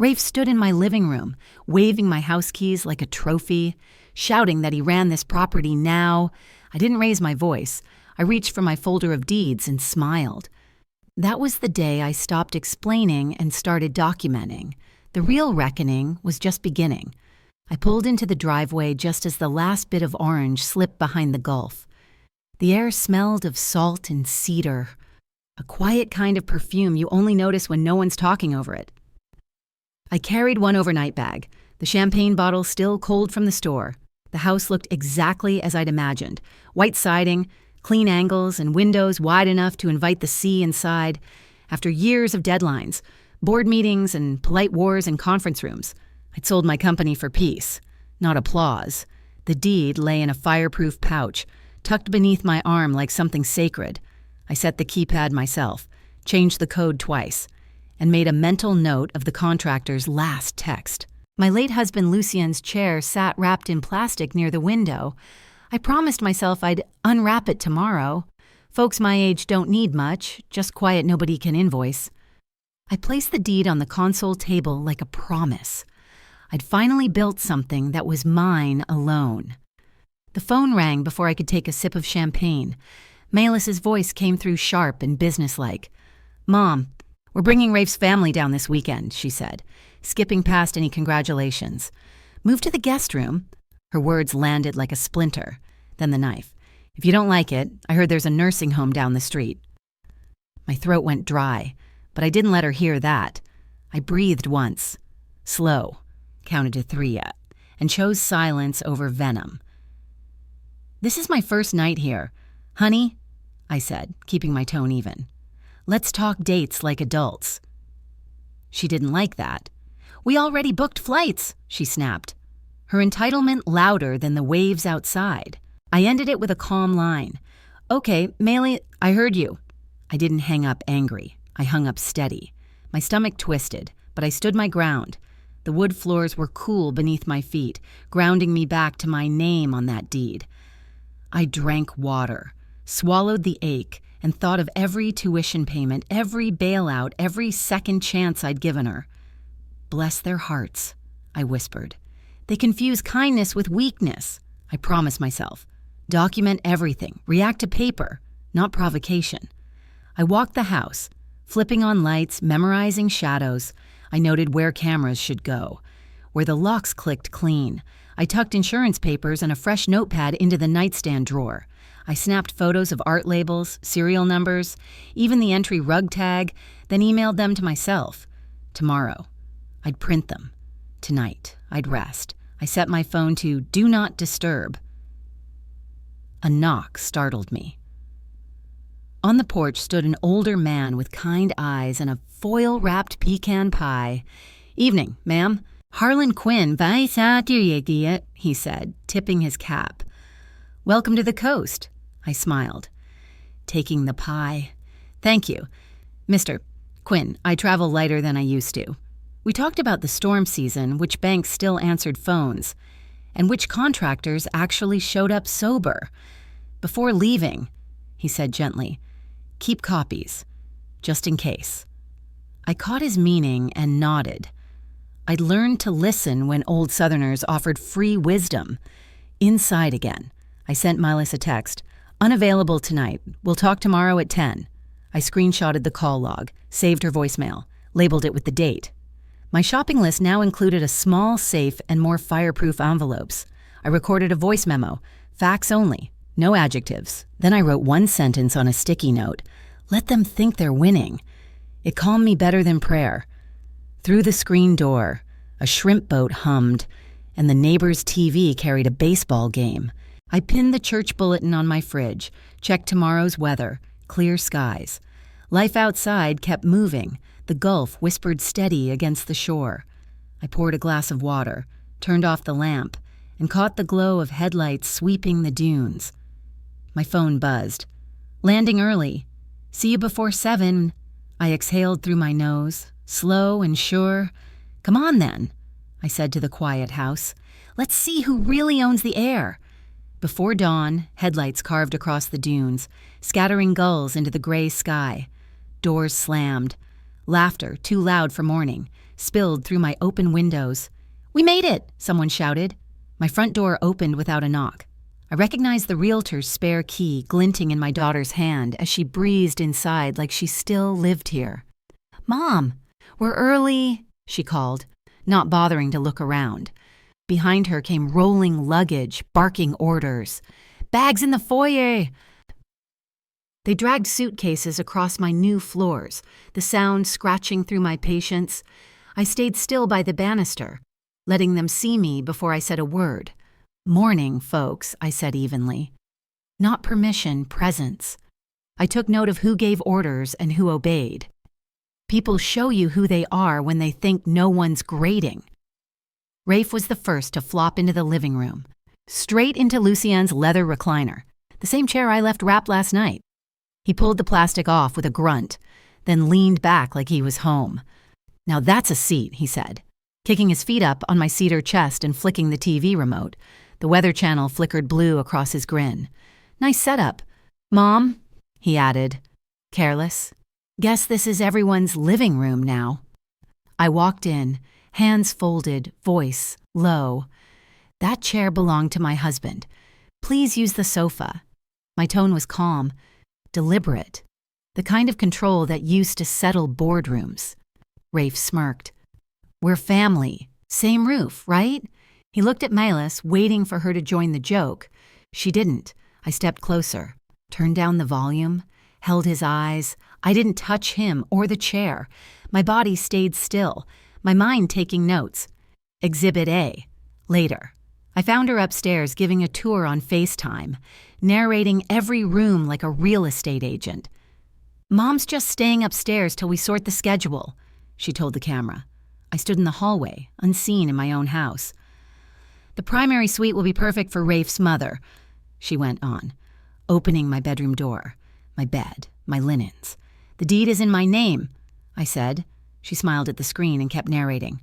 Rafe stood in my living room, waving my house keys like a trophy, shouting that he ran this property now. I didn't raise my voice. I reached for my folder of deeds and smiled. That was the day I stopped explaining and started documenting. The real reckoning was just beginning. I pulled into the driveway just as the last bit of orange slipped behind the Gulf. The air smelled of salt and cedar, a quiet kind of perfume you only notice when no one's talking over it. I carried one overnight bag, the champagne bottle still cold from the store. The house looked exactly as I'd imagined. White siding, clean angles, and windows wide enough to invite the sea inside. After years of deadlines, board meetings, and polite wars in conference rooms, I'd sold my company for peace, not applause. The deed lay in a fireproof pouch, tucked beneath my arm like something sacred. I set the keypad myself, changed the code twice, and made a mental note of the contractor's last text. My late husband Lucien's chair sat wrapped in plastic near the window. I promised myself I'd unwrap it tomorrow. Folks my age don't need much, just quiet nobody can invoice. I placed the deed on the console table like a promise. I'd finally built something that was mine alone. The phone rang before I could take a sip of champagne. Melis's voice came through sharp and businesslike. "Mom, we're bringing Rafe's family down this weekend," she said, skipping past any congratulations. "Move to the guest room." Her words landed like a splinter, then the knife. "If you don't like it, I heard there's a nursing home down the street." My throat went dry, but I didn't let her hear that. I breathed once, slow, counted to 3, and chose silence over venom. "This is my first night here. Honey," I said, keeping my tone even. "Let's talk dates like adults." She didn't like that. "We already booked flights," she snapped, her entitlement louder than the waves outside. I ended it with a calm line. "Okay, Maylee, I heard you." I didn't hang up angry. I hung up steady. My stomach twisted, but I stood my ground. The wood floors were cool beneath my feet, grounding me back to my name on that deed. I drank water, swallowed the ache, and thought of every tuition payment, every bailout, every second chance I'd given her. "Bless their hearts," I whispered. "They confuse kindness with weakness." I promised myself. Document everything, react to paper, not provocation. I walked the house, flipping on lights, memorizing shadows. I noted where cameras should go, where the locks clicked clean. I tucked insurance papers and a fresh notepad into the nightstand drawer. I snapped photos of art labels, serial numbers, even the entry rug tag, then emailed them to myself. Tomorrow, I'd print them. Tonight, I'd rest. I set my phone to Do Not Disturb. A knock startled me. On the porch stood an older man with kind eyes and a foil-wrapped pecan pie. "Evening, ma'am. Harlan Quinn, he said, tipping his cap. "Welcome to the coast," I smiled, taking the pie. "Thank you. Mr. Quinn, I travel lighter than I used to." We talked about the storm season, which banks still answered phones, and which contractors actually showed up sober. "Before leaving," he said gently, "keep copies, just in case." I caught his meaning and nodded. I'd learned to listen when old Southerners offered free wisdom. Inside again, I sent Melis a text. "Unavailable tonight. We'll talk tomorrow at 10. I screenshotted the call log, saved her voicemail, labeled it with the date. My shopping list now included a small safe and more fireproof envelopes. I recorded a voice memo, facts only, no adjectives. Then I wrote one sentence on a sticky note. Let them think they're winning. It calmed me better than prayer. Through the screen door, a shrimp boat hummed, and the neighbor's TV carried a baseball game. I pinned the church bulletin on my fridge, checked tomorrow's weather, clear skies. Life outside kept moving. The Gulf whispered steady against the shore. I poured a glass of water, turned off the lamp, and caught the glow of headlights sweeping the dunes. My phone buzzed. "Landing early. See you before 7. I exhaled through my nose, slow and sure. "Come on, then," I said to the quiet house. "Let's see who really owns the air." Before dawn, headlights carved across the dunes, scattering gulls into the gray sky. Doors slammed. Laughter, too loud for morning, spilled through my open windows. "We made it!" someone shouted. My front door opened without a knock. I recognized the realtor's spare key glinting in my daughter's hand as she breezed inside like she still lived here. "Mom, we're early," she called, not bothering to look around. Behind her came rolling luggage, barking orders. "Bags in the foyer!" They dragged suitcases across my new floors, the sound scratching through my patience. I stayed still by the banister, letting them see me before I said a word. "Morning, folks," I said evenly. Not permission, presence. I took note of who gave orders and who obeyed. People show you who they are when they think no one's grading. Rafe was the first to flop into the living room, straight into Lucienne's leather recliner, the same chair I left wrapped last night. He pulled the plastic off with a grunt, then leaned back like he was home. "Now that's a seat," he said, kicking his feet up on my cedar chest and flicking the TV remote. The weather channel flickered blue across his grin. "Nice setup. Mom," he added, careless, "guess this is everyone's living room now." I walked in, hands folded, voice low. "That chair belonged to my husband. Please use the sofa." My tone was calm, deliberate, the kind of control that used to settle boardrooms. Rafe smirked. "We're family. Same roof, right?" He looked at Melis, waiting for her to join the joke. She didn't. I stepped closer, turned down the volume, held his eyes. I didn't touch him or the chair. My body stayed still, my mind taking notes. Exhibit A. Later. I found her upstairs giving a tour on FaceTime, narrating every room like a real estate agent. "Mom's just staying upstairs till we sort the schedule," she told the camera. I stood in the hallway, unseen in my own house. "The primary suite will be perfect for Rafe's mother," she went on, opening my bedroom door, my bed, my linens. "The deed is in my name," I said. She smiled at the screen and kept narrating.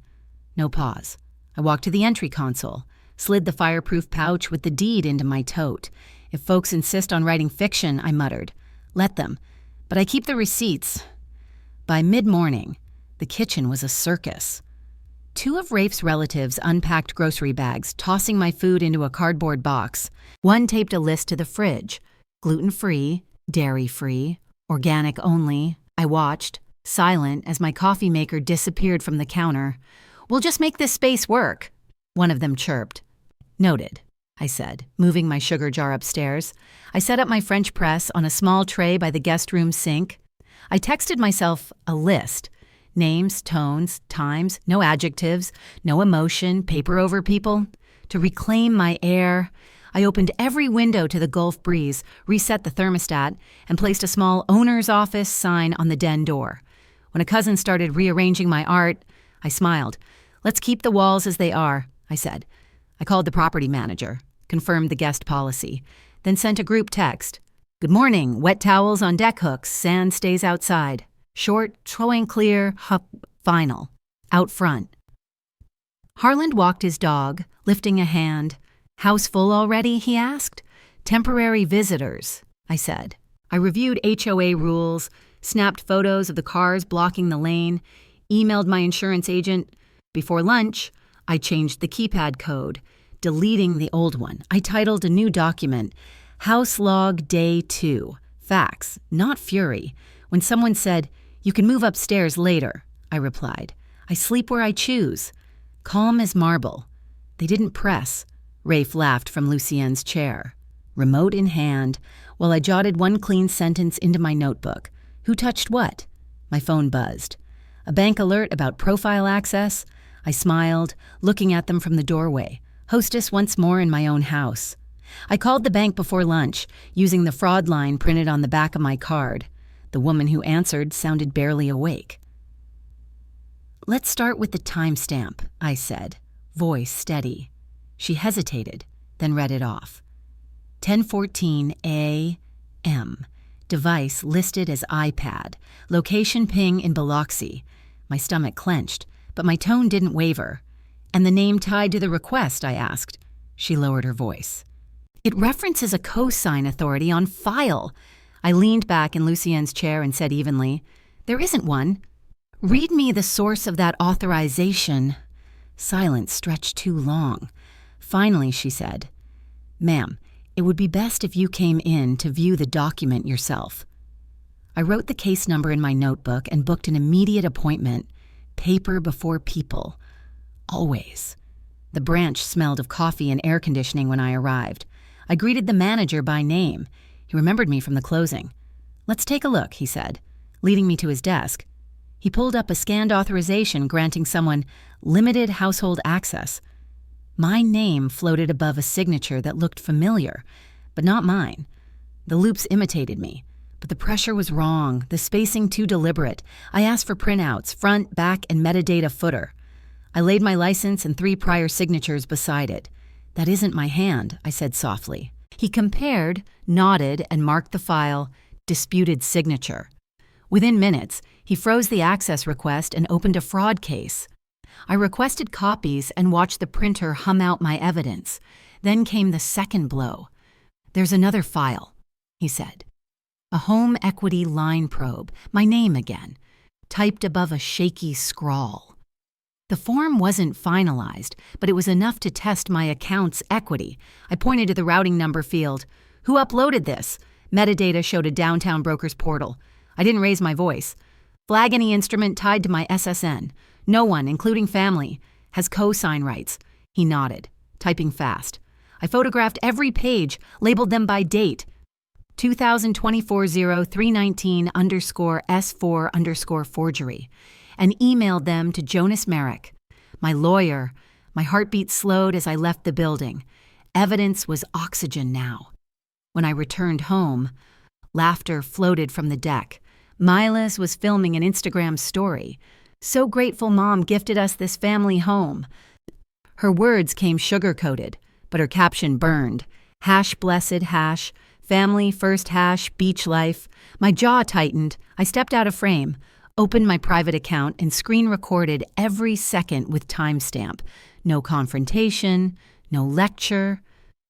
No pause. I walked to the entry console, slid the fireproof pouch with the deed into my tote. "If folks insist on writing fiction," I muttered, "let them. But I keep the receipts." By mid-morning, the kitchen was a circus. Two of Rafe's relatives unpacked grocery bags, tossing my food into a cardboard box. One taped a list to the fridge. Gluten-free, dairy-free, organic only. I watched, silent, as my coffee maker disappeared from the counter. "We'll just make this space work," one of them chirped. "Noted," I said, moving my sugar jar upstairs. I set up my French press on a small tray by the guest room sink. I texted myself a list. Names, tones, times, no adjectives, no emotion, paper over people. To reclaim my air, I opened every window to the Gulf breeze, reset the thermostat, and placed a small owner's office sign on the den door. When a cousin started rearranging my art, I smiled. "Let's keep the walls as they are," I said. I called the property manager, confirmed the guest policy, then sent a group text. "Good morning, wet towels on deck hooks, sand stays outside. Short, towing clear, final. Out front." Harland walked his dog, lifting a hand. "House full already?" he asked. "Temporary visitors," I said. I reviewed HOA rules, snapped photos of the cars blocking the lane, emailed my insurance agent. Before lunch, I changed the keypad code, deleting the old one. I titled a new document, House Log Day 2. Facts, not fury. When someone said, "You can move upstairs later," I replied, "I sleep where I choose." Calm as marble. They didn't press. Rafe laughed from Lucienne's chair, remote in hand, while I jotted one clean sentence into my notebook. Who touched what? My phone buzzed. A bank alert about profile access? I smiled, looking at them from the doorway. Hostess once more in my own house. I called the bank before lunch, using the fraud line printed on the back of my card. The woman who answered sounded barely awake. "Let's start with the timestamp," I said, voice steady. She hesitated, then read it off. 10:14 a.m. Device listed as iPad. Location ping in Biloxi. My stomach clenched, but my tone didn't waver. "And the name tied to the request?" I asked. She lowered her voice. "It references a cosign authority on file." I leaned back in Lucienne's chair and said evenly, "There isn't one." Read me the source of that authorization. Silence stretched too long. Finally, she said, "Ma'am, it would be best if you came in to view the document yourself." I wrote the case number in my notebook and booked an immediate appointment. Paper before people. Always. The branch smelled of coffee and air conditioning when I arrived. I greeted the manager by name. He remembered me from the closing. "Let's take a look," he said, leading me to his desk. He pulled up a scanned authorization granting someone limited household access. My name floated above a signature that looked familiar, but not mine. The loops imitated me, but the pressure was wrong, the spacing too deliberate. I asked for printouts, front, back, and metadata footer. I laid my license and 3 prior signatures beside it. "That isn't my hand," I said softly. He compared, nodded, and marked the file, "disputed signature." Within minutes, he froze the access request and opened a fraud case. I requested copies and watched the printer hum out my evidence. Then came the second blow. "There's another file," he said. A home equity line probe, my name again, typed above a shaky scrawl. The form wasn't finalized, but it was enough to test my account's equity. I pointed to the routing number field. "Who uploaded this?" Metadata showed a downtown broker's portal. I didn't raise my voice. "Flag any instrument tied to my SSN. No one, including family, has co-sign rights." He nodded, typing fast. I photographed every page, labeled them by date. 2024-0319_S4_forgery, and emailed them to Jonas Merrick, my lawyer. My heartbeat slowed as I left the building. Evidence was oxygen now. When I returned home, laughter floated from the deck. Milas was filming an Instagram story. "So grateful Mom gifted us this family home." Her words came sugar-coated, but her caption burned. #blessed #, family first #, beach life. My jaw tightened. I stepped out of frame, opened my private account, and screen recorded every second with timestamp. No confrontation, no lecture,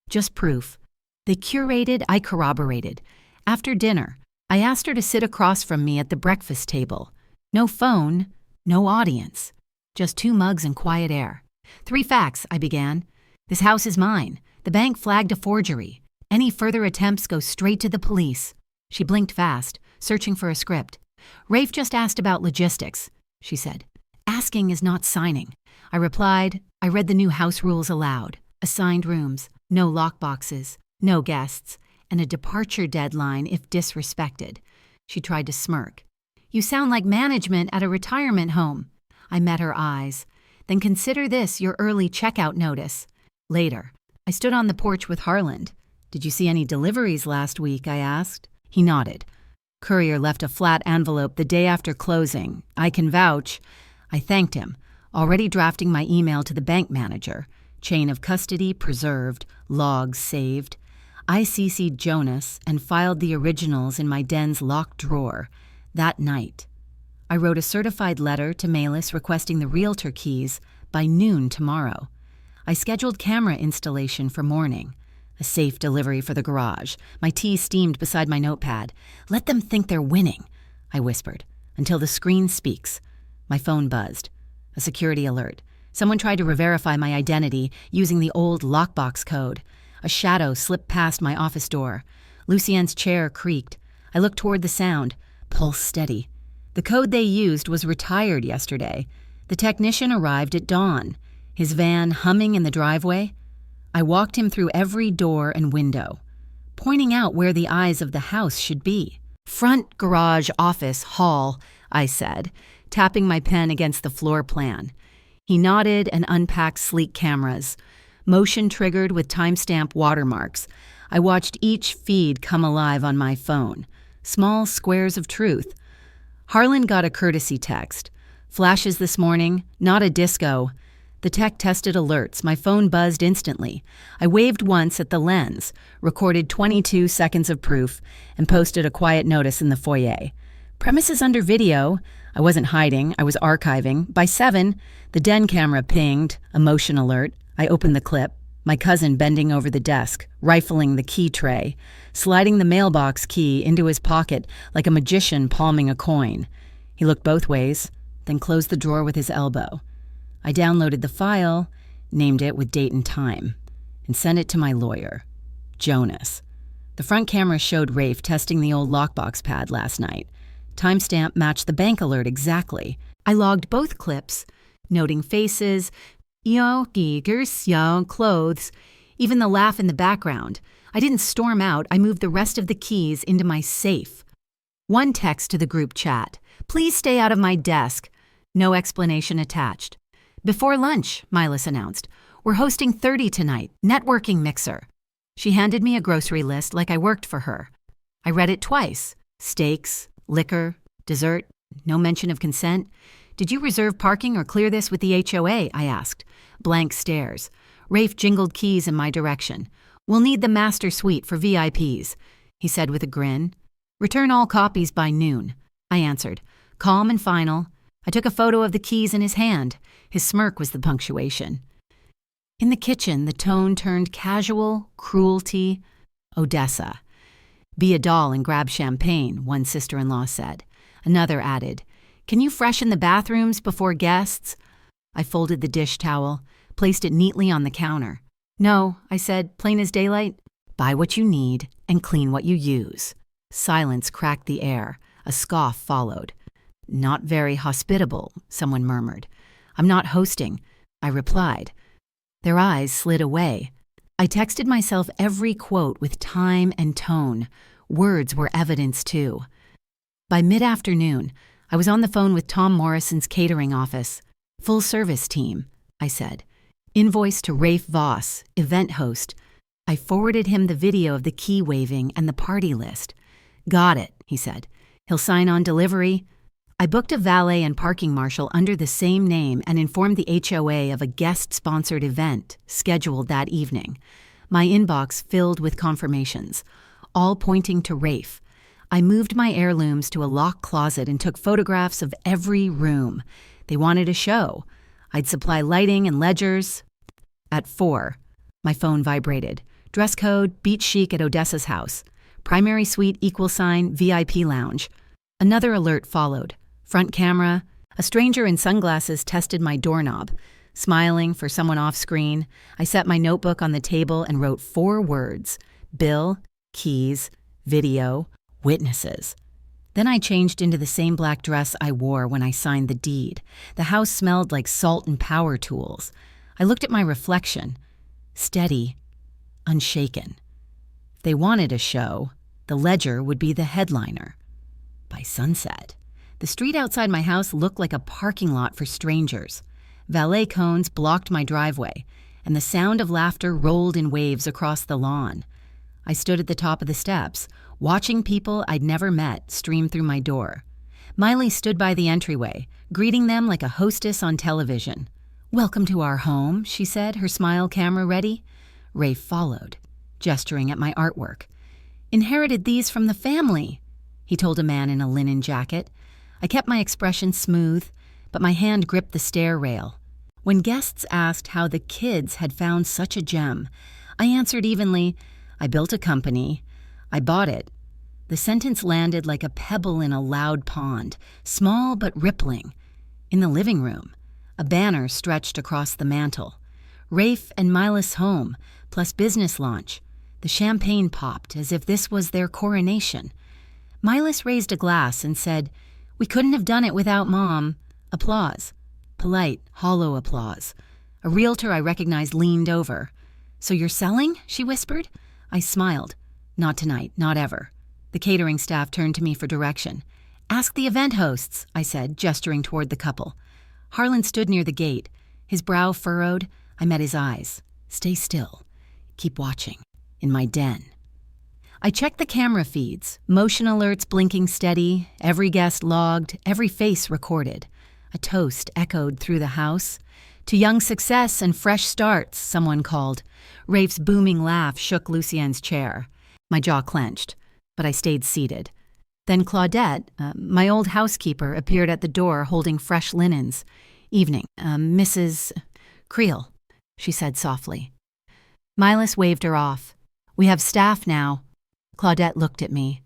just proof. They curated, I corroborated. After dinner, I asked her to sit across from me at the breakfast table. No phone, no audience, just 2 mugs and quiet air. 3 facts, I began. "This house is mine. The bank flagged a forgery. Any further attempts go straight to the police." She blinked fast, searching for a script. "Rafe just asked about logistics," she said. "Asking is not signing." I replied. I read the new house rules aloud. Assigned rooms, no lockboxes, no guests, and a departure deadline if disrespected. She tried to smirk. "You sound like management at a retirement home." I met her eyes. "Then consider this your early checkout notice." Later, I stood on the porch with Harland. "Did you see any deliveries last week?" I asked. He nodded. "Courier left a flat envelope the day after closing. I can vouch." I thanked him, already drafting my email to the bank manager. Chain of custody preserved, logs saved. I CC'd Jonas and filed the originals in my den's locked drawer. That night, I wrote a certified letter to Malis requesting the realtor keys by noon tomorrow. I scheduled camera installation for morning. A safe delivery for the garage. My tea steamed beside my notepad. "Let them think they're winning," I whispered, until the screen speaks. My phone buzzed. A security alert. Someone tried to re-verify my identity using the old lockbox code. A shadow slipped past my office door. Lucien's chair creaked. I looked toward the sound. Pulse steady. The code they used was retired yesterday. The technician arrived at dawn. His van humming in the driveway. I walked him through every door and window, pointing out where the eyes of the house should be. "Front, garage, office, hall," I said, tapping my pen against the floor plan. He nodded and unpacked sleek cameras. Motion triggered with timestamp watermarks. I watched each feed come alive on my phone. Small squares of truth. Harlan got a courtesy text. "Flashes this morning, not a disco." The tech tested alerts. My phone buzzed instantly. I waved once at the lens, recorded 22 seconds of proof, and posted a quiet notice in the foyer. "Premises under video." I wasn't hiding, I was archiving. By 7, the den camera pinged, a motion alert. I opened the clip, my cousin bending over the desk, rifling the key tray, sliding the mailbox key into his pocket like a magician palming a coin. He looked both ways, then closed the drawer with his elbow. I downloaded the file, named it with date and time, and sent it to my lawyer, Jonas. The front camera showed Rafe testing the old lockbox pad last night. Timestamp matched the bank alert exactly. I logged both clips, noting faces, geekers, clothes, even the laugh in the background. I didn't storm out. I moved the rest of the keys into my safe. One text to the group chat. Please stay out of my desk. No explanation attached. Before lunch, Milas announced. We're hosting 30 tonight. Networking mixer. She handed me a grocery list like I worked for her. I read it twice. Steaks, liquor, dessert, no mention of consent. Did you reserve parking or clear this with the HOA? I asked. Blank stares. Rafe jingled keys in my direction. We'll need the master suite for VIPs, he said with a grin. Return all copies by noon, I answered. Calm and final. I took a photo of the keys in his hand. His smirk was the punctuation. In the kitchen, the tone turned casual, cruelty, Odessa. Be a doll and grab champagne, one sister-in-law said. Another added, can you freshen the bathrooms before guests? I folded the dish towel, placed it neatly on the counter. No, I said, plain as daylight. Buy what you need and clean what you use. Silence cracked the air. A scoff followed. Not very hospitable, someone murmured. I'm not hosting, I replied. Their eyes slid away. I texted myself every quote with time and tone. Words were evidence too. By mid-afternoon, I was on the phone with Tom Morrison's catering office. Full service team, I said. Invoice to Rafe Voss, event host. I forwarded him the video of the key waving and the party list. Got it, he said. He'll sign on delivery. I booked a valet and parking marshal under the same name and informed the HOA of a guest-sponsored event scheduled that evening. My inbox filled with confirmations, all pointing to Rafe. I moved my heirlooms to a locked closet and took photographs of every room. They wanted a show. I'd supply lighting and ledgers. At 4, my phone vibrated. Dress code, beach chic at Odessa's house. Primary suite =, VIP lounge. Another alert followed. Front camera. A stranger in sunglasses tested my doorknob. Smiling for someone off screen, I set my notebook on the table and wrote 4 words. Bill, keys, video, witnesses. Then I changed into the same black dress I wore when I signed the deed. The house smelled like salt and power tools. I looked at my reflection. Steady, unshaken. If they wanted a show, the ledger would be the headliner. By sunset, the street outside my house looked like a parking lot for strangers. Valet cones blocked my driveway, and the sound of laughter rolled in waves across the lawn. I stood at the top of the steps, watching people I'd never met stream through my door. Miley stood by the entryway, greeting them like a hostess on television. Welcome to our home, she said, her smile camera ready. Rafe followed, gesturing at my artwork. Inherited these from the family, he told a man in a linen jacket. I kept my expression smooth, but my hand gripped the stair rail. When guests asked how the kids had found such a gem, I answered evenly, I built a company. I bought it. The sentence landed like a pebble in a loud pond, small but rippling. In the living room, a banner stretched across the mantel. Rafe and Milas home, plus business launch. The champagne popped as if this was their coronation. Milas raised a glass and said, We couldn't have done it without Mom. Applause. Polite, hollow applause. A realtor I recognized leaned over. So you're selling? She whispered. I smiled. Not tonight, not ever. The catering staff turned to me for direction. Ask the event hosts, I said, gesturing toward the couple. Harlan stood near the gate. His brow furrowed. I met his eyes. Stay still. Keep watching. In my den. I checked the camera feeds, motion alerts blinking steady, every guest logged, every face recorded. A toast echoed through the house. To young success and fresh starts, someone called. Rafe's booming laugh shook Lucien's chair. My jaw clenched, but I stayed seated. Then Claudette, my old housekeeper, appeared at the door holding fresh linens. Evening, Mrs. Creel, she said softly. Milas waved her off. We have staff now. Claudette looked at me,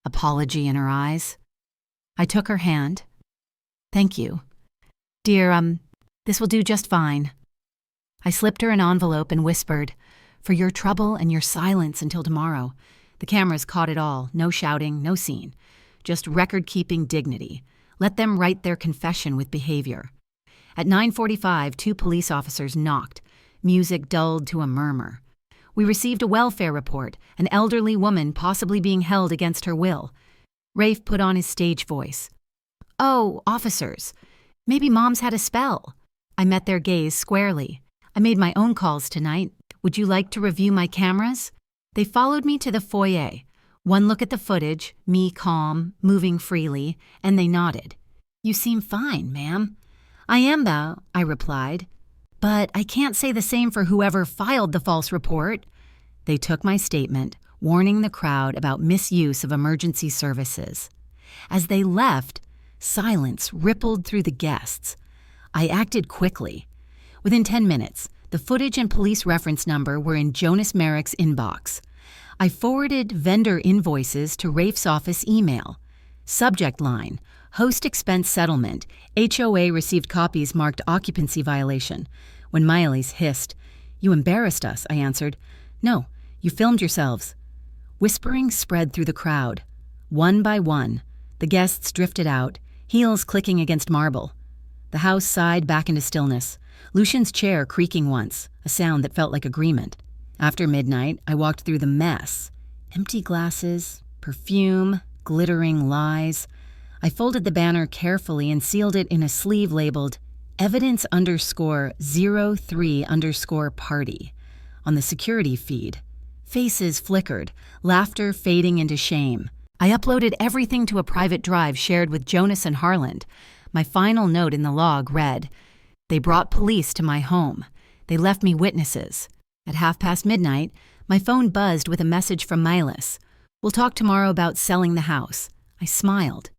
apology in her eyes. I took her hand. Thank you. Dear, this will do just fine. I slipped her an envelope and whispered, for your trouble and your silence until tomorrow. The cameras caught it all. No shouting, no scene. Just record-keeping dignity. Let them write their confession with behavior. At 9:45, 2 police officers knocked. Music dulled to a murmur. We received a welfare report, an elderly woman possibly being held against her will. Rafe put on his stage voice. Oh, officers. Maybe Mom's had a spell. I met their gaze squarely. I made my own calls tonight. Would you like to review my cameras? They followed me to the foyer. One look at the footage, me calm, moving freely, and they nodded. You seem fine, ma'am. I am, though, I replied. But I can't say the same for whoever filed the false report. They took my statement, warning the crowd about misuse of emergency services. As they left, silence rippled through the guests. I acted quickly. Within 10 minutes, the footage and police reference number were in Jonas Merrick's inbox. I forwarded vendor invoices to Rafe's office email. Subject line, host expense settlement. HOA received copies marked occupancy violation. When Miley's hissed, You embarrassed us, I answered. No, you filmed yourselves. Whispering spread through the crowd. One by one, the guests drifted out, heels clicking against marble. The house sighed back into stillness, Lucian's chair creaking once, a sound that felt like agreement. After midnight, I walked through the mess. Empty glasses, perfume, glittering lies. I folded the banner carefully and sealed it in a sleeve labeled evidence_03_party on the security feed. Faces flickered, laughter fading into shame. I uploaded everything to a private drive shared with Jonas and Harland. My final note in the log read, They brought police to my home. They left me witnesses. At midnight, my phone buzzed with a message from Milas. We'll talk tomorrow about selling the house. I smiled.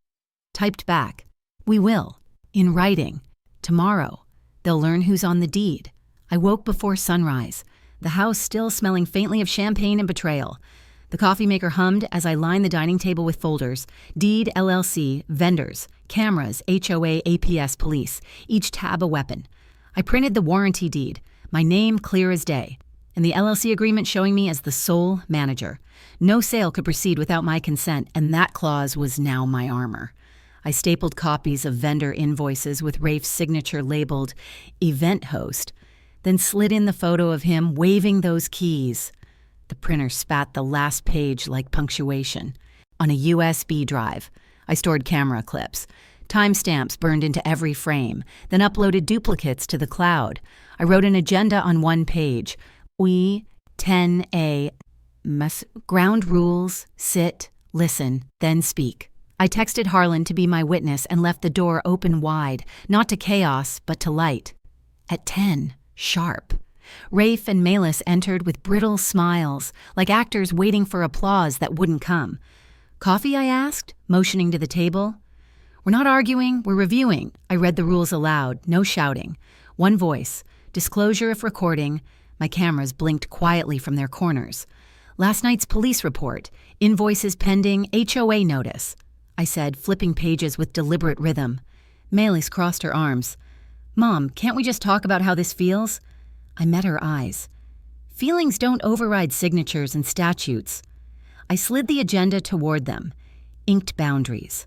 Typed back, We will. In writing. Tomorrow. They'll learn who's on the deed. I woke before sunrise, the house still smelling faintly of champagne and betrayal. The coffee maker hummed as I lined the dining table with folders. Deed LLC, vendors, cameras, HOA, APS, police, each tab a weapon. I printed the warranty deed, my name clear as day, and the LLC agreement showing me as the sole manager. No sale could proceed without my consent, and that clause was now my armor. I stapled copies of vendor invoices with Rafe's signature labeled Event Host, then slid in the photo of him waving those keys. The printer spat the last page like punctuation. On a USB drive, I stored camera clips. Timestamps burned into every frame, then uploaded duplicates to the cloud. I wrote an agenda on one page. We, 10A, ground rules, sit, listen, then speak. I texted Harlan to be my witness and left the door open wide, not to chaos, but to light. At 10, sharp. Rafe and Malis entered with brittle smiles, like actors waiting for applause that wouldn't come. Coffee, I asked, motioning to the table. We're not arguing, we're reviewing. I read the rules aloud, no shouting. One voice, disclosure if recording. My cameras blinked quietly from their corners. Last night's police report, invoices pending, HOA notice. I said, flipping pages with deliberate rhythm. Malis crossed her arms. Mom, can't we just talk about how this feels? I met her eyes. Feelings don't override signatures and statutes. I slid the agenda toward them. Inked boundaries.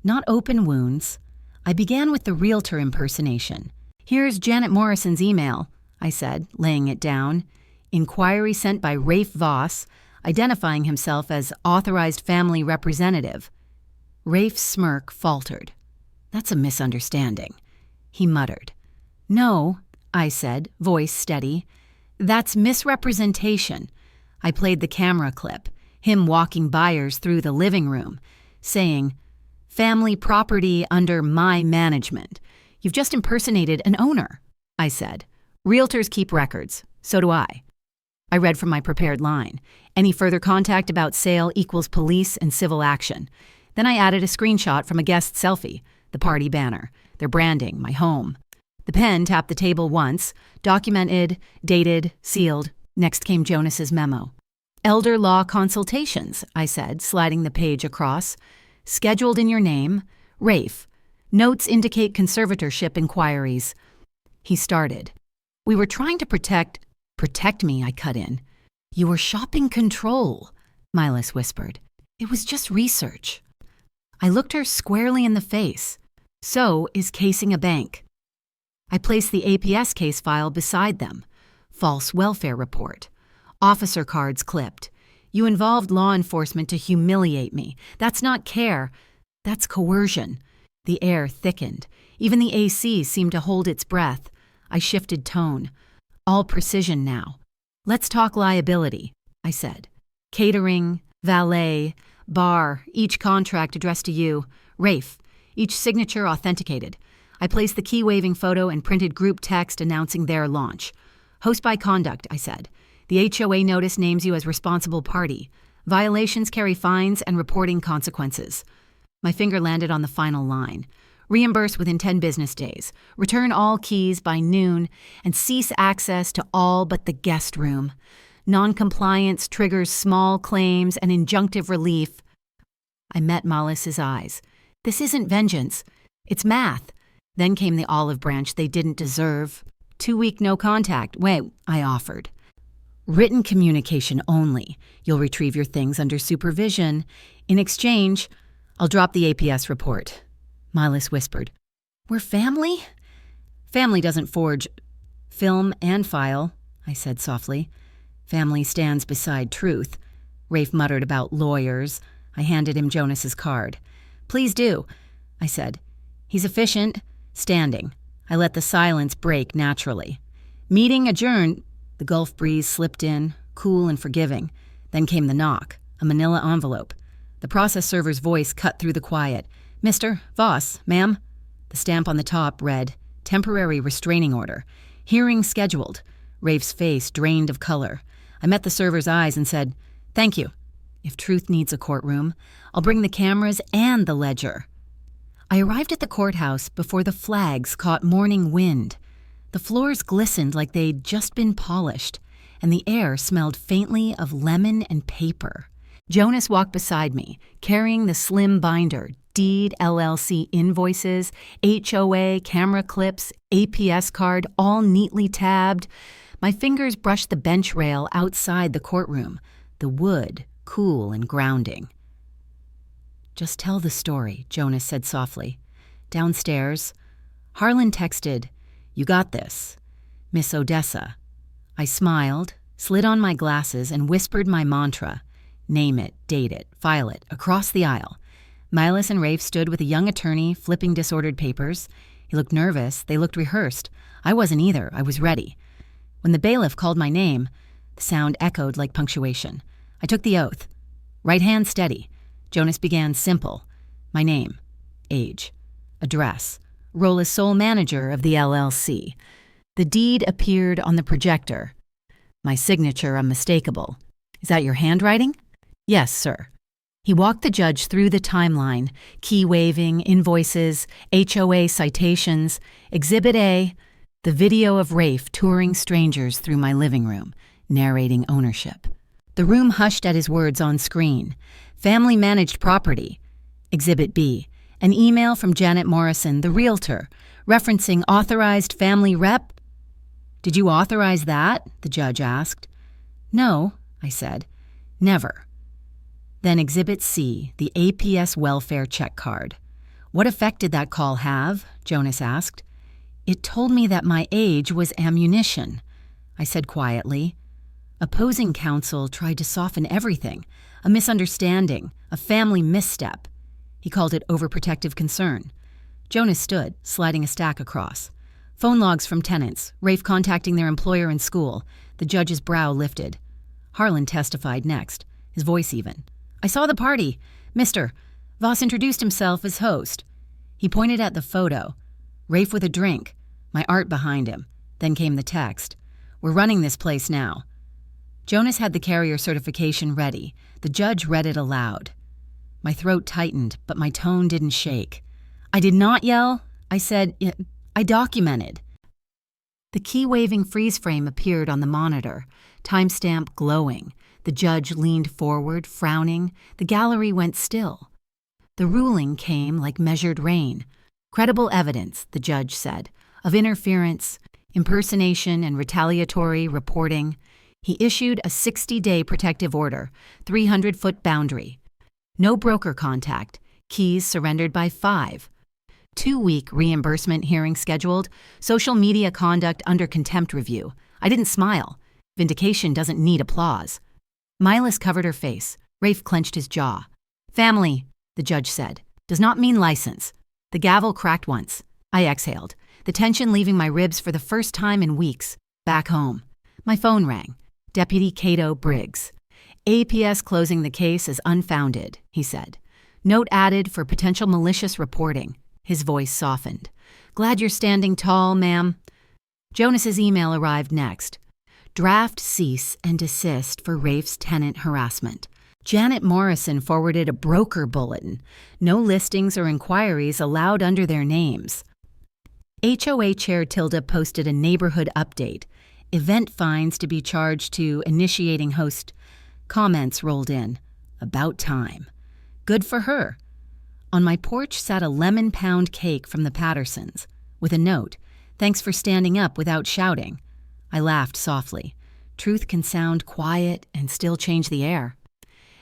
Not open wounds. I began with the realtor impersonation. Here's Janet Morrison's email, I said, laying it down. Inquiry sent by Rafe Voss, identifying himself as authorized family representative. Rafe's smirk faltered. That's a misunderstanding. He muttered. No, I said, voice steady. That's misrepresentation. I played the camera clip, him walking buyers through the living room, saying, Family property under my management. You've just impersonated an owner, I said. Realtors keep records. So do I. I read from my prepared line. Any further contact about sale equals police and civil action. Then I added a screenshot from a guest selfie, the party banner, their branding, my home. The pen tapped the table once, documented, dated, sealed. Next came Jonas's memo. Elder law consultations, I said, sliding the page across. Scheduled in your name, Rafe. Notes indicate conservatorship inquiries. He started. We were trying to protect me, I cut in. You were shopping control, Milas whispered. It was just research. I looked her squarely in the face. So is casing a bank. I placed the APS case file beside them. False welfare report. Officer cards clipped. You involved law enforcement to humiliate me. That's not care. That's coercion. The air thickened. Even the AC seemed to hold its breath. I shifted tone. All precision now. Let's talk liability, I said. Catering, valet, bar, each contract addressed to you. Rafe, each signature authenticated. I placed the key-waving photo and printed group text announcing their launch. Host by conduct, I said. The HOA notice names you as responsible party. Violations carry fines and reporting consequences. My finger landed on the final line. Reimburse within 10 business days. Return all keys by noon and cease access to all but the guest room. Noncompliance triggers small claims and injunctive relief. I met Mollis's eyes. This isn't vengeance. It's math. Then came the olive branch they didn't deserve. 2-week no contact. Wait, I offered. Written communication only. You'll retrieve your things under supervision. In exchange, I'll drop the APS report. Milas whispered. We're family? Family doesn't forge film and file, I said softly. Family stands beside truth. Rafe muttered about lawyers. I handed him Jonas's card. Please do, I said. He's efficient, standing. I let the silence break naturally. Meeting adjourned. The Gulf breeze slipped in, cool and forgiving. Then came the knock, a manila envelope. The process server's voice cut through the quiet. Mr. Voss, ma'am. The stamp on the top read, Temporary Restraining Order. Hearing scheduled. Rafe's face drained of color. I met the server's eyes and said, Thank you. If truth needs a courtroom, I'll bring the cameras and the ledger. I arrived at the courthouse before the flags caught morning wind. The floors glistened like they'd just been polished, and the air smelled faintly of lemon and paper. Jonas walked beside me, carrying the slim binder, deed, LLC invoices, HOA, camera clips, APS card, all neatly tabbed. My fingers brushed the bench rail outside the courtroom, the wood cool and grounding. Just tell the story, Jonas said softly. Downstairs, Harlan texted, You got this. Miss Odessa. I smiled, slid on my glasses, and whispered my mantra. Name it, date it, file it, across the aisle. Milas and Rafe stood with a young attorney flipping disordered papers. He looked nervous. They looked rehearsed. I wasn't either. I was ready. When the bailiff called my name, the sound echoed like punctuation. I took the oath. Right hand steady. Jonas began simple. My name, age, address, role as sole manager of the LLC. The deed appeared on the projector. My signature unmistakable. Is that your handwriting? Yes, sir. He walked the judge through the timeline, key waving, invoices, HOA citations, Exhibit A, the video of Rafe touring strangers through my living room, narrating ownership. The room hushed at his words on screen. Family managed property. Exhibit B, an email from Janet Morrison, the realtor, referencing authorized family rep. Did you authorize that? The judge asked. No, I said. Never. Then Exhibit C, the APS welfare check card. What effect did that call have? Jonas asked. It told me that my age was ammunition, I said quietly. Opposing counsel tried to soften everything, a misunderstanding, a family misstep. He called it overprotective concern. Jonas stood, sliding a stack across. Phone logs from tenants, Rafe contacting their employer in school. The judge's brow lifted. Harlan testified next, his voice even. I saw the party. Mr. Voss introduced himself as host. He pointed at the photo. Rafe with a drink, my art behind him. Then came the text. We're running this place now. Jonas had the carrier certification ready. The judge read it aloud. My throat tightened, but my tone didn't shake. I did not yell. I said, I documented. The key-waving freeze frame appeared on the monitor, timestamp glowing. The judge leaned forward, frowning. The gallery went still. The ruling came like measured rain. Credible evidence, the judge said, of interference, impersonation, and retaliatory reporting. He issued a 60-day protective order, 300-foot boundary. No broker contact, keys surrendered by 5. 2-week reimbursement hearing scheduled, social media conduct under contempt review. I didn't smile. Vindication doesn't need applause. Milas covered her face. Rafe clenched his jaw. Family, the judge said, does not mean license. The gavel cracked once. I exhaled, the tension leaving my ribs for the first time in weeks. Back home. My phone rang. Deputy Cato Briggs. APS closing the case as unfounded, he said. Note added for potential malicious reporting. His voice softened. Glad you're standing tall, ma'am. Jonas's email arrived next. Draft cease and desist for Rafe's tenant harassment. Janet Morrison forwarded a broker bulletin. No listings or inquiries allowed under their names. HOA Chair Tilda posted a neighborhood update. Event fines to be charged to initiating host. Comments rolled in. About time. Good for her. On my porch sat a lemon pound cake from the Pattersons, with a note, thanks for standing up without shouting. I laughed softly. Truth can sound quiet and still change the air.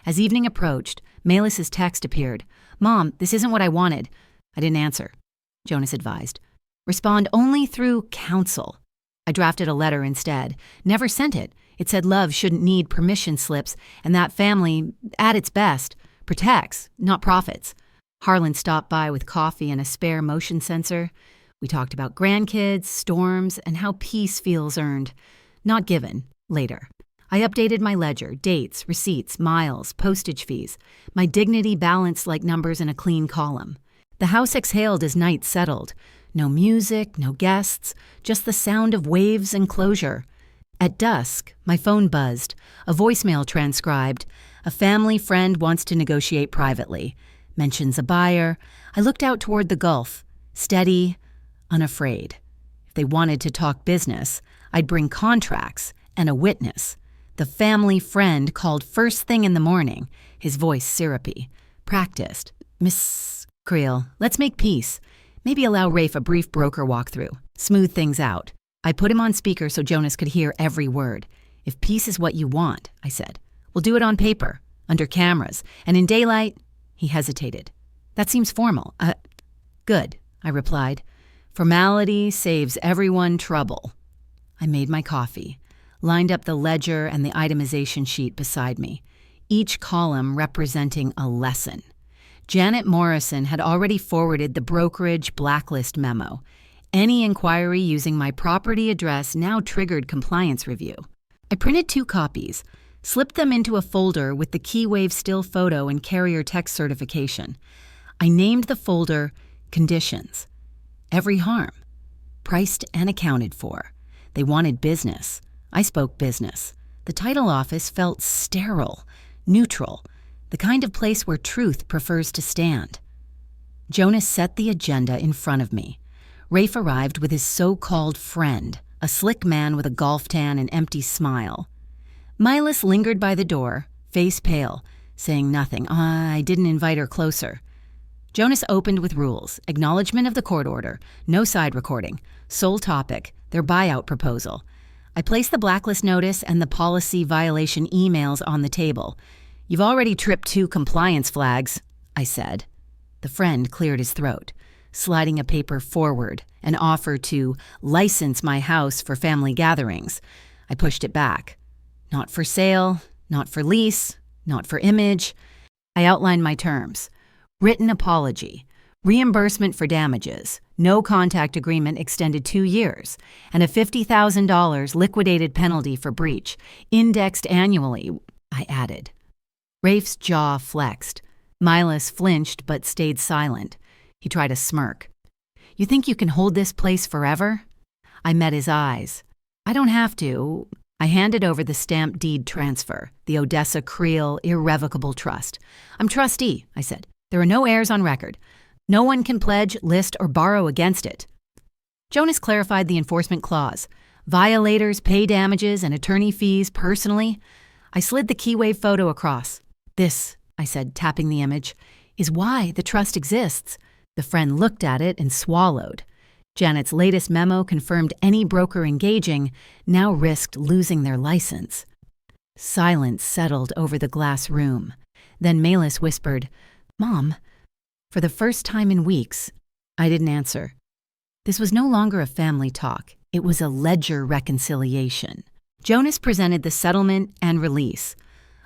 As evening approached, Melis's text appeared. Mom, this isn't what I wanted. I didn't answer. Jonas advised. Respond only through counsel. I drafted a letter instead. Never sent it. It said love shouldn't need permission slips, and that family, at its best, protects, not profits. Harlan stopped by with coffee and a spare motion sensor. We talked about grandkids, storms, and how peace feels earned. Not given. Later. I updated my ledger, dates, receipts, miles, postage fees. My dignity balanced like numbers in a clean column. The house exhaled as night settled. No music, no guests, just the sound of waves and closure. At dusk, my phone buzzed. A voicemail transcribed. A family friend wants to negotiate privately. Mentions a buyer. I looked out toward the Gulf. Steady, unafraid. If they wanted to talk business, I'd bring contracts and a witness. The family friend called first thing in the morning, his voice syrupy. Practiced. Miss Creel, let's make peace. Maybe allow Rafe a brief broker walkthrough. Smooth things out. I put him on speaker so Jonas could hear every word. If peace is what you want, I said, we'll do it on paper, under cameras, and in daylight. He hesitated. That seems formal. Good, I replied. Formality saves everyone trouble. I made my coffee, lined up the ledger and the itemization sheet beside me, each column representing a lesson. Janet Morrison had already forwarded the brokerage blacklist memo. Any inquiry using my property address now triggered compliance review. I printed 2 copies, slipped them into a folder with the KeyWave still photo and carrier text certification. I named the folder Conditions. Every harm. Priced and accounted for. They wanted business. I spoke business. The title office felt sterile, neutral, the kind of place where truth prefers to stand. Jonas set the agenda in front of me. Rafe arrived with his so-called friend, a slick man with a golf tan and empty smile. Milas lingered by the door, face pale, saying nothing. I didn't invite her closer. Jonas opened with rules, acknowledgement of the court order, no side recording, sole topic, their buyout proposal. I placed the blacklist notice and the policy violation emails on the table. You've already tripped 2 compliance flags, I said. The friend cleared his throat, sliding a paper forward, an offer to license my house for family gatherings. I pushed it back. Not for sale, not for lease, not for image. I outlined my terms. Written apology, reimbursement for damages, no contact agreement extended 2 years, and a $50,000 liquidated penalty for breach, indexed annually, I added. Rafe's jaw flexed. Milas flinched but stayed silent. He tried a smirk. You think you can hold this place forever? I met his eyes. I don't have to. I handed over the stamped deed transfer, the Odessa Creel Irrevocable Trust. I'm trustee, I said. There are no heirs on record. No one can pledge, list, or borrow against it. Jonas clarified the enforcement clause. Violators pay damages and attorney fees personally. I slid the KeyWave photo across. This, I said, tapping the image, is why the trust exists. The friend looked at it and swallowed. Janet's latest memo confirmed any broker engaging now risked losing their license. Silence settled over the glass room. Then Malis whispered, "Mom." For the first time in weeks, I didn't answer. This was no longer a family talk. It was a ledger reconciliation. Jonas presented the settlement and release.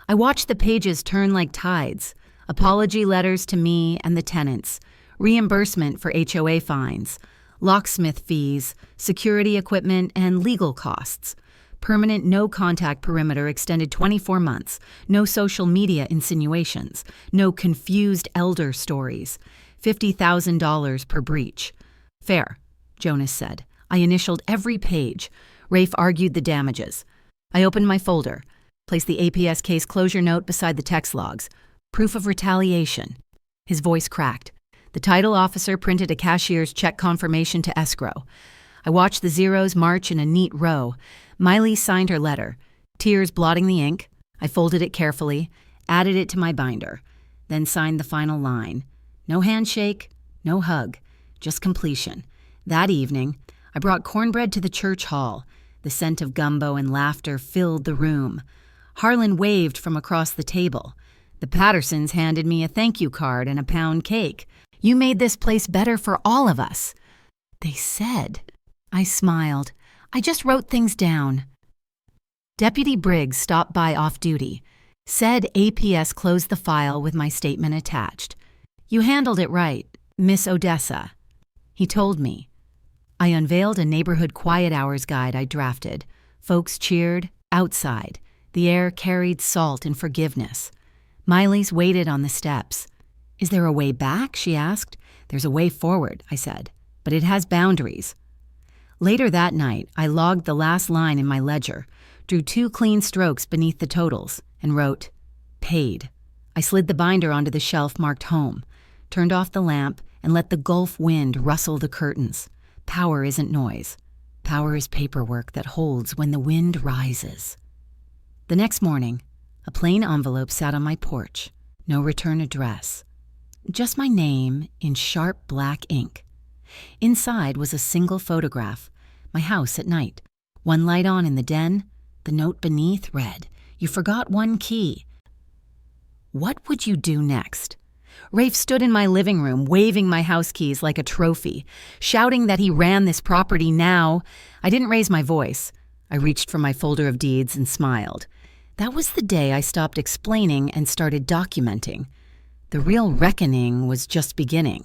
I watched the pages turn like tides. Apology letters to me and the tenants, reimbursement for HOA fines, locksmith fees, security equipment, and legal costs. Permanent no-contact perimeter extended 24 months, no social media insinuations, no confused elder stories, $50,000 per breach. Fair, Jonas said. I initialed every page. Rafe argued the damages. I opened my folder, placed the APS case closure note beside the text logs. Proof of retaliation. His voice cracked. The title officer printed a cashier's check confirmation to escrow. I watched the zeros march in a neat row. Miley signed her letter, tears blotting the ink. I folded it carefully, added it to my binder, then signed the final line. No handshake, no hug, just completion. That evening, I brought cornbread to the church hall. The scent of gumbo and laughter filled the room. Harlan waved from across the table. The Pattersons handed me a thank you card and a pound cake. You made this place better for all of us. They said. I smiled. I just wrote things down. Deputy Briggs stopped by off-duty. Said APS closed the file with my statement attached. You handled it right, Miss Odessa. He told me. I unveiled a neighborhood quiet hours guide I drafted. Folks cheered, outside. The air carried salt and forgiveness. Miley's waited on the steps. Is there a way back? She asked. There's a way forward, I said, but it has boundaries. Later that night, I logged the last line in my ledger, drew 2 clean strokes beneath the totals, and wrote, paid. I slid the binder onto the shelf marked home, turned off the lamp, and let the Gulf wind rustle the curtains. Power isn't noise. Power is paperwork that holds when the wind rises. The next morning, a plain envelope sat on my porch. No return address. Just my name in sharp black ink. Inside was a single photograph, my house at night. One light on in the den, the note beneath read, "You forgot one key." What would you do next? Rafe stood in my living room, waving my house keys like a trophy, shouting that he ran this property now. I didn't raise my voice. I reached for my folder of deeds and smiled. That was the day I stopped explaining and started documenting. The real reckoning was just beginning.